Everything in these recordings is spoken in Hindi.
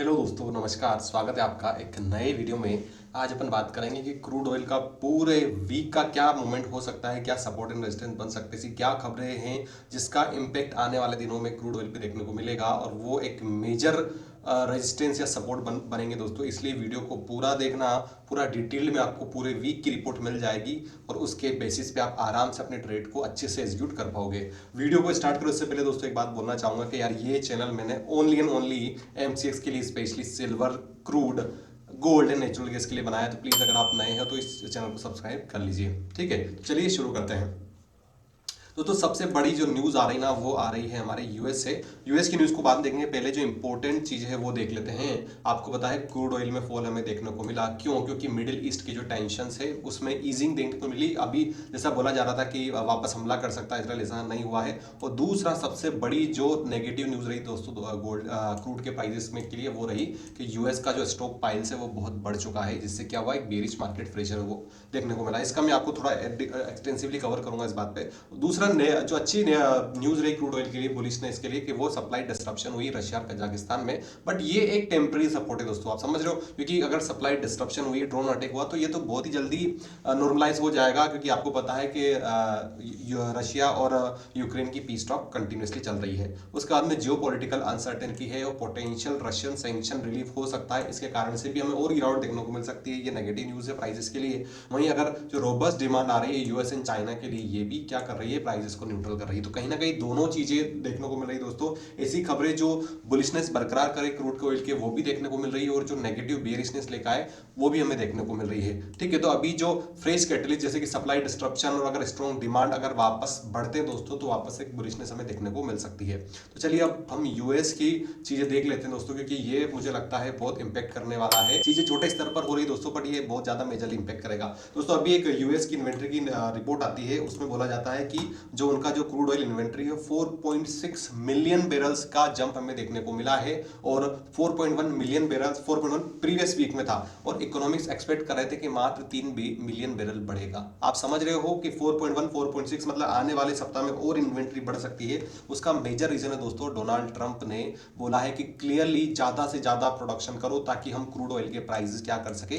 हेलो दोस्तों, नमस्कार। स्वागत है आपका एक नए वीडियो में। आज अपन बात करेंगे कि क्रूड ऑयल का पूरे वीक का क्या मूवमेंट हो सकता है, क्या सपोर्ट एंड रेजिस्टेंस बन सकते हैं, क्या खबरें हैं जिसका इम्पैक्ट आने वाले दिनों में क्रूड ऑयल पे देखने को मिलेगा और वो एक मेजर रेजिस्टेंस या सपोर्ट बनेंगे दोस्तों। इसलिए वीडियो को पूरा देखना, पूरा डिटेल में आपको पूरे वीक की रिपोर्ट मिल जाएगी और उसके बेसिस पे आप आराम से अपने ट्रेड को अच्छे से एग्जीक्यूट कर पाओगे। वीडियो को स्टार्ट करो इससे पहले दोस्तों एक बात बोलना चाहूंगा कि यार ये चैनल मैंने ओनली एंड ओनली एमसीएक्स के लिए, specially silver, crude, gold and natural gas के लिए बनाया है। तो प्लीज अगर आप नए हैं तो इस चैनल को सब्सक्राइब कर लीजिए। ठीक है, तो चलिए शुरू करते हैं। तो सबसे बड़ी जो न्यूज आ रही ना वो आ रही है हमारे यूएस से। यूएस की न्यूज को बाद देखेंगे, पहले जो इंपॉर्टेंट चीज है वो देख लेते हैं। आपको पता है क्रूड ऑयल में फॉल हमें देखने को मिला, क्यों? क्योंकि मिडिल ईस्ट की जो टेंशन है उसमें ईजिंग देखने को मिली। अभी जैसा बोला जा रहा था कि वापस हमला कर सकता है इसराइल, ऐसा नहीं हुआ है। और दूसरा सबसे बड़ी जो नेगेटिव न्यूज रही दोस्तों गोल्ड क्रूड के प्राइसेस में के लिए वो रही कि यूएस का जो स्टॉक पाइल्स है वो बहुत बढ़ चुका है, जिससे क्या हुआ, एक बेरिश मार्केट प्रेशर वो देखने को मिला। इसका मैं आपको थोड़ा एक्सटेंसिवली कवर करूंगा इस बात पे। दूसरा जो अच्छी न्यूज रही क्रूड ऑयल के लिए, बुलिशनेस के लिए, कि वो सप्लाई डिस्ट्रप्शन हुई रशिया और कजाकिस्तान में। बट ये एक टेम्पररी सपोर्ट है दोस्तों, आप समझ रहे हो, क्योंकि अगर सप्लाई डिस्ट्रप्शन हुई, ड्रोन अटैक हुआ, तो ये तो बहुत ही जल्दी नॉर्मलाइज हो जाएगा। क्योंकि आपको पता है कि रशिया और यूक्रेन की पीस टॉक कंटिन्यूसली चल रही है। उसके बाद में जियो पॉलिटिकल अनसर्टेनिटी है और पोटेंशियल रशियन सैंक्शन रिलीफ हो सकता है, इसके कारण से भी हमें और गिरावट देखने को मिल सकती है। ये नेगेटिव न्यूज है प्राइसेस के लिए। वहीं अगर जो रोबस्ट डिमांड आ रही है यूएस एंड चाइना के लिए, ये भी क्या कर रही है, प्राइसेस को न्यूट्रल कर रही है। तो कहीं ना कहीं दोनों चीजें देखने को मिल रही है दोस्तों। ऐसी खबरें जो बुलिशनेस बरकरार करे क्रूड ऑयल के, वो भी देखने को मिल रही है, और जो नेगेटिव बेरिशनेस लेकर आए वो भी हमें देखने को मिल रही है। ठीक है, तो अभी जो फ्रेश कैटलिस्ट जैसे कि सप्लाई डिस्ट्रप्शन और अगर स्ट्रॉन्ग डिमांड अगर वापस बढ़ते हैं दोस्तों, तो वापस एक बुलिशनेस हमें देखने को मिल सकती है। तो चलिए अब हम यूएस की चीजें देख लेते हैं दोस्तों, क्योंकि ये मुझे लगता है बहुत इंपैक्ट करने वाला है। चीजें छोटे स्तर पर हो रही है दोस्तों, बट ये बहुत ज्यादा मेजर इंपैक्ट करेगा दोस्तों। अभी एक यूएस की इन्वेंट्री की रिपोर्ट आती है, उसमें बोला जाता है कि जो उनका जो क्रूड ऑयल इन्वेंट्री है 4.6 मिलियन बैरल्स का जंप हमें देखने को मिला है। और 4.1 मिलियन बैरल्स 4.1 प्रीवियस वीक में था, और इकोनॉमिक्स एक्सपेक्ट कर रहे थे कि मात्र 3 मिलियन बैरल बढ़ेगा। आप समझ रहे हो कि 4.1 4.6 मतलब आने वाले सप्ताह में और इन्वेंट्री बढ़ सकती है। उसका मेजर रीजन है दोस्तों, डोनाल्ड ट्रंप ने बोला है कि क्लियरली ज्यादा से ज्यादा प्रोडक्शन करो ताकि हम क्रूड ऑयल के प्राइसेस क्या कर सके,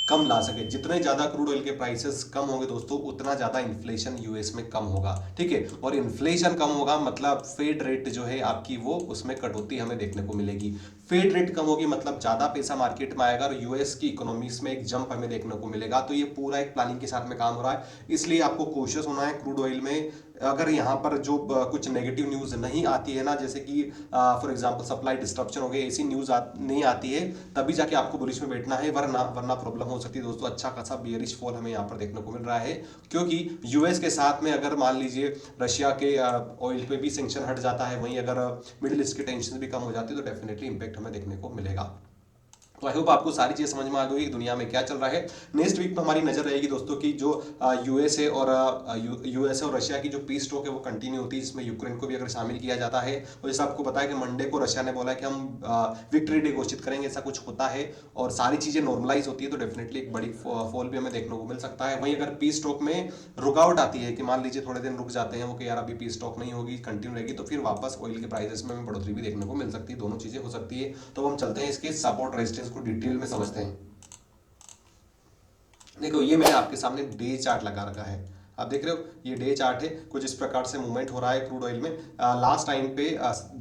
कम ला सके। जितने ज्यादा क्रूड ऑयल के प्राइसेस कम होंगे दोस्तों, उतना ज्यादा इन्फ्लेशन यूएस में कम होगा। ठीक है, और इन्फ्लेशन कम होगा मतलब फेड रेट जो है आपकी, वो उसमें कटौती हमें देखने को मिलेगी। फेड रेट कम होगी मतलब ज्यादा पैसा मार्केट में आएगा और यूएस की इकोनॉमिक्स में एक जंप हमें देखने को मिलेगा। तो ये पूरा एक प्लानिंग के साथ में काम हो रहा है, इसलिए आपको कोशिश होना है क्रूड ऑयल में। अगर यहाँ पर जो कुछ नेगेटिव न्यूज नहीं आती है ना, जैसे कि फॉर एग्जांपल सप्लाई डिस्ट्रप्शन हो गई, ऐसी न्यूज नहीं आती है, तभी जाके आपको बुलिश में बैठना है, वरना वरना प्रॉब्लम हो सकती है दोस्तों। अच्छा खासा बेयरिश फॉल हमें यहाँ पर देखने को मिल रहा है, क्योंकि यूएस के साथ में अगर मान लीजिए रशिया के ऑयल पे भी सेंक्शन हट जाता है, वहीं अगर मिडिल ईस्ट की टेंशन भी कम हो जाती है, तो डेफिनेटली इंपैक्ट हमें देखने को मिलेगा। तो आई होप आपको सारी चीजें समझ में आ गई दुनिया में क्या चल रहा है। नेक्स्ट वीक में हमारी नजर रहेगी दोस्तों की जो यूएसए और रशिया की जो पीस टॉक है वो कंटिन्यू होती है, जिसमें यूक्रेन को भी अगर शामिल किया जाता है। और जैसा आपको पता है कि मंडे को रशिया ने बोला है कि हम विक्ट्री डे घोषित करेंगे, ऐसा कुछ होता है और सारी चीजें नॉर्मलाइज होती है, तो डेफिनेटली एक बड़ी फॉल भी हमें देखने को मिल सकता है। वहीं अगर पीस टॉक में रुकावट आती है कि मान लीजिए थोड़े दिन रुक जाते हैं वो, कि यार अभी पीस टॉक नहीं होगी, कंटिन्यू रहेगी, तो फिर वापस ऑयल के प्राइसेस में बढ़ोतरी भी देखने को मिल सकती है। दोनों चीजें हो सकती है। तो हम चलते हैं इसके सपोर्ट रेजिस्टेंस को डिटेल में समझते हैं। देखो ये मैंने आपके सामने डे चार्ट लगा रखा है, आप देख रहे हो ये डे चार्ट है। कुछ इस प्रकार से मूवमेंट हो रहा है क्रूड ऑयल में। लास्ट टाइम पे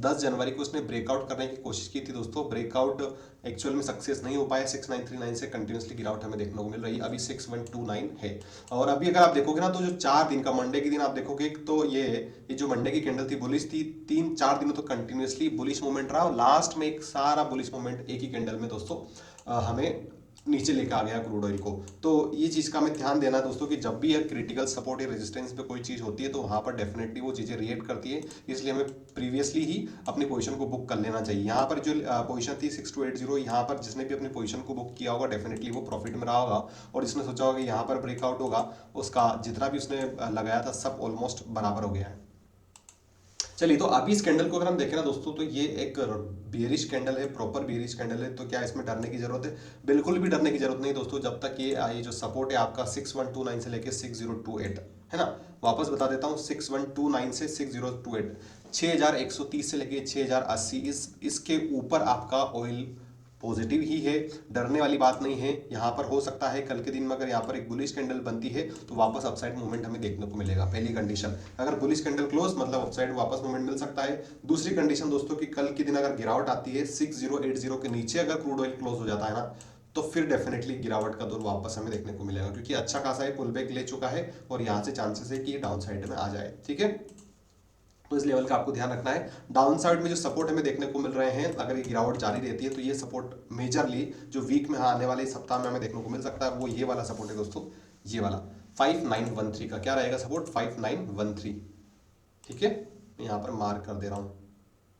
10 जनवरी को उसने ब्रेकआउट करने की कोशिश की थी दोस्तों, ब्रेकआउट एक्चुअल में सक्सेस नहीं हो पाया। 6139 से कंटिन्यूसली गिरावट हमें देखने को मिल रही है, अभी 6129 है। और अभी अगर आप देखोगे ना, तो जो 4 दिन का मंडे के दिन आप देखोगे, तो ये जो मंडे की कैंडल थी बुलिश थी, 3-4 दिनों तो कंटिन्यूसली बुलिश मूवमेंट रहा, और लास्ट में एक सारा बुलिश मूवमेंट एक ही कैंडल में दोस्तों हमें नीचे लेकर आ गया क्रूड ऑयल को। तो ये चीज का हमें ध्यान देना है दोस्तों कि जब भी क्रिटिकल सपोर्ट या रेजिस्टेंस पे कोई चीज होती है, तो वहां पर डेफिनेटली वो चीजें रिएक्ट करती है। इसलिए हमें प्रीवियसली ही अपनी पोजीशन को बुक कर लेना चाहिए। यहाँ पर जो पोजीशन थी 6280, यहाँ पर जिसने भी अपनी पोजीशन को बुक किया होगा डेफिनेटली वो प्रॉफिट में रहा होगा, और जिसने सोचा होगा यहाँ पर ब्रेकआउट होगा, उसका जितना भी उसने लगाया था सब ऑलमोस्ट बराबर हो गया है। चलिए, तो अभी इस कैंडल को अगर हम देखें ना दोस्तों, तो ये एक बेरिश कैंडल है, प्रॉपर बेरिश कैंडल है। तो क्या इसमें डरने की जरूरत है? बिल्कुल भी डरने की जरूरत नहीं दोस्तों, जब तक ये जो सपोर्ट है आपका 6129 से लेके 6028 है ना। वापस बता देता हूँ, 6129 से 6028, 6130 से लेके 6080, इसके ऊपर आपका ऑयल पॉजिटिव ही है, डरने वाली बात नहीं है। यहाँ पर हो सकता है कल के दिन में अगर यहाँ पर एक बुलिश कैंडल बनती है तो वापस अपसाइड मूवमेंट हमें देखने को मिलेगा। पहली कंडीशन, अगर बुलिश कैंडल क्लोज मतलब अपसाइड वापस मूवमेंट मिल सकता है। दूसरी कंडीशन दोस्तों कि कल के दिन अगर गिरावट आती है 6080 के नीचे अगर क्रूड ऑयल क्लोज हो जाता है ना, तो फिर डेफिनेटली गिरावट का दौर वापस हमें देखने को मिलेगा, क्योंकि अच्छा खासा पुल बैक ले चुका है और यहाँ से चांसेस है कि ये डाउन साइड में आ जाए। ठीक है, तो इस लेवल का आपको ध्यान रखना है। डाउन साइड में जो सपोर्ट हमें देखने को मिल रहे हैं, अगर ये गिरावट जारी रहती है तो ये सपोर्ट मेजरली जो वीक में आने वाले सप्ताह में हमें देखने को मिल सकता है, वो ये वाला सपोर्ट है दोस्तों, ये वाला 5913 का क्या रहेगा सपोर्ट, 5913। ठीक है, मैं यहाँ पर मार्क कर दे रहा हूँ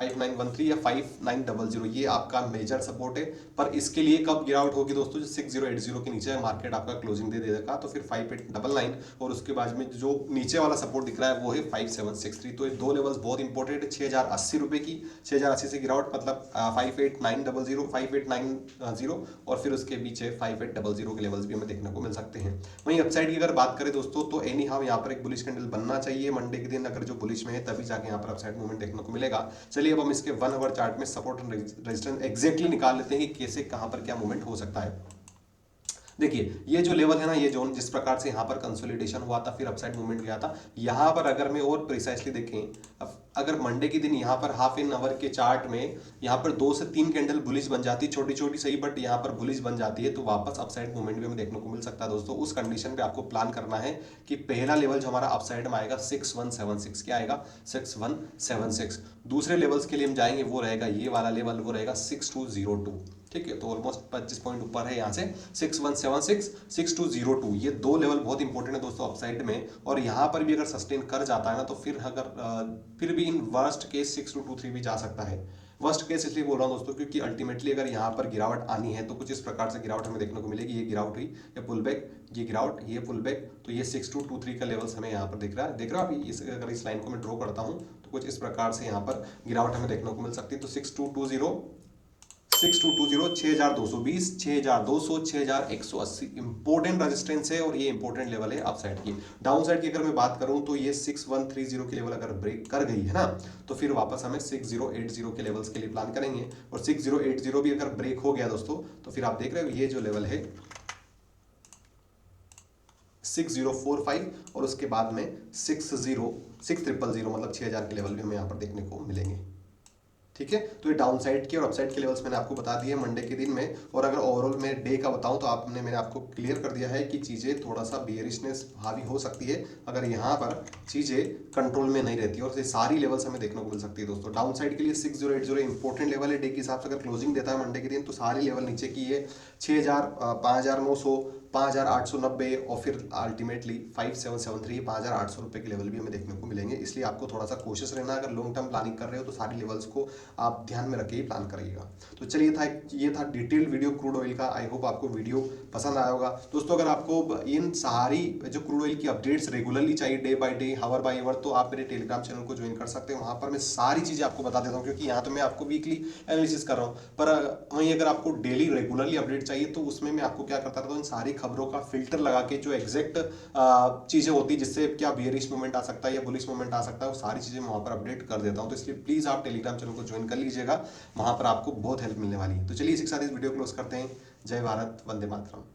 5913 या 5900, ये आपका मेजर सपोर्ट है। पर इसके लिए कब गिरावट होगी दोस्तों, जो 6080 के नीचे मार्केट आपका क्लोजिंग दे देगा, तो फिर 5899 और उसके बाद में जो नीचे वाला सपोर्ट दिख रहा है वो है 5763। तो ये दो लेवल्स बहुत इंपॉर्टेंट है। 6080 रुपए की, 6080 से गिरावट मतलब 58900, 5890 और फिर उसके पीछे 5800 के लेवल्स भी हमें देखने को मिल सकते हैं। वहीं अपसाइड की अगर बात करें दोस्तों, तो एनी हाउ यहाँ पर एक बुलिश कैंडल बनना चाहिए मंडे के दिन, अगर जो बुलिश में है तभी जाके यहाँ पर अपसाइड मूवमेंट देखने को मिलेगा। चलिए अब हम इसके 1 आवर चार्ट में सपोर्ट एंड रेजिस्टेंस एग्जैक्टली निकाल लेते हैं कि कैसे कहां पर क्या मूवमेंट हो सकता है। देखिए ये जो लेवल है ना, ये जोन जिस प्रकार से यहाँ पर कंसोलिडेशन हुआ था फिर अपसाइड मूवमेंट गया था, यहाँ पर अगर मैं और प्रिसाइसली देखें, अगर मंडे के दिन यहाँ पर हाफ एन आवर के चार्ट में यहाँ पर 2 से 3 कैंडल बुलिश बन जाती है, छोटी छोटी सही बट यहाँ पर बुलिश बन जाती है, तो वापस अपसाइड मूवमेंट भी हमें देखने को मिल सकता है दोस्तों। उस कंडीशन पे आपको प्लान करना है कि पहला लेवल जो हमारा अपसाइड में आएगा 6176, क्या आएगा 6176। दूसरे लेवल्स के लिए हम जाएंगे, वो रहेगा ये वाला लेवल, वो रहेगा 6202। ठीक है, तो ऑलमोस्ट 25 पॉइंट ऊपर है यहाँ से 6176, 6202, ये दो लेवल बहुत इंपॉर्टेंट है दोस्तों अपसाइड में। और यहाँ पर भी अगर सस्टेन कर जाता है ना, तो फिर भी इन वर्स्ट केस 6223 भी जा सकता है। वर्स्ट केस इसलिए बोल रहा हूँ दोस्तों क्योंकि अल्टीमेटली अगर यहाँ पर गिरावट आनी है तो कुछ इस प्रकार से गिरावट हमें देखने को मिलेगी। ये गिरावट हुई, ये पुल बैक, ये गिरावट, ये पुल बैक, तो ये 6223 का लेवल्स हमें यहाँ पर दिख रहा है। देख रहा है अभी अगर इस लाइन को मैं ड्रॉ करता हूँ तो कुछ इस प्रकार से यहाँ पर गिरावट हमें देखने को मिल सकती है। तो 6220, 6220, 6220, 6180 इंपोर्टेंट रेजिस्टेंस है और ये इंपोर्टेंट लेवल है अपसाइड की। डाउन साइड की अगर मैं बात करूं तो ये 6130 के लेवल अगर ब्रेक कर गई है ना, तो फिर वापस हमें 6080 के लेवल्स के लिए प्लान करेंगे। और 6080 भी अगर ब्रेक हो गया दोस्तों, तो फिर आप देख रहे हो ये जो लेवल है 6045 और उसके बाद में 6000 मतलब 6000 के लेवल भी हमें यहाँ पर देखने को मिलेंगे। ठीक है, तो ये डाउन साइड के और अपसाइड के लेवल्स मैंने आपको बता दिए मंडे के दिन में। और अगर ओवरऑल मैं डे का बताऊं तो मैंने आपको क्लियर कर दिया है कि चीज़ें थोड़ा सा बियरिशनेस हावी हो सकती है अगर यहाँ पर चीज़ें कंट्रोल में नहीं रहती, और ये सारी लेवल्स हमें देखने को मिल सकती है दोस्तों। डाउन साइड के लिए 6080 इंपॉर्टेंट लेवल है डे के हिसाब से। अगर क्लोजिंग देता है मंडे के दिन तो सारी लेवल नीचे की है 6000, 5900, 5890 और फिर अल्टीमेटली 5773, 5800 रुपए के लेवल भी हमें देखने को मिलेंगे। इसलिए आपको थोड़ा सा कोशिश रहना, अगर लॉन्ग टर्म प्लानिंग कर रहे हो तो सारी लेवल्स को आप ध्यान में रख के ही प्लान करिएगा। तो चलिए ये था डिटेल्ड वीडियो क्रूड ऑयल का। आई होप आपको वीडियो पसंद आया होगा दोस्तों। अगर आपको इन सारी जो क्रूड ऑयल की अपडेट्स रेगुलरली चाहिए, day by day, hour by hour, तो आप मेरे टेलीग्राम चैनल को ज्वाइन कर सकते हैं। वहां पर मैं सारी चीजें आपको बता देता हूँ, क्योंकि यहाँ तो मैं आपको वीकली एनालिसिस कर रहा हूँ, पर वहीं अगर आपको डेली रेगुलरली अपडेट चाहिए तो उसमें मैं आपको क्या करता रहता हूँ, इन सारी खबरों का फिल्टर लगा के जो एग्जैक्ट चीजें होती है जिससे क्या बियरिश मूवमेंट आ सकता है या बुलिश मूवमेंट आ सकता है, वो सारी चीजें मैं वहां पर अपडेट कर देता हूं। तो इसलिए प्लीज आप टेलीग्राम चैनल को ज्वाइन कर लीजिएगा, वहां पर आपको बहुत हेल्प मिलने वाली है। तो चलिए इसी के साथ इस वीडियो क्लोज करते हैं। जय भारत, वंदे मातरम।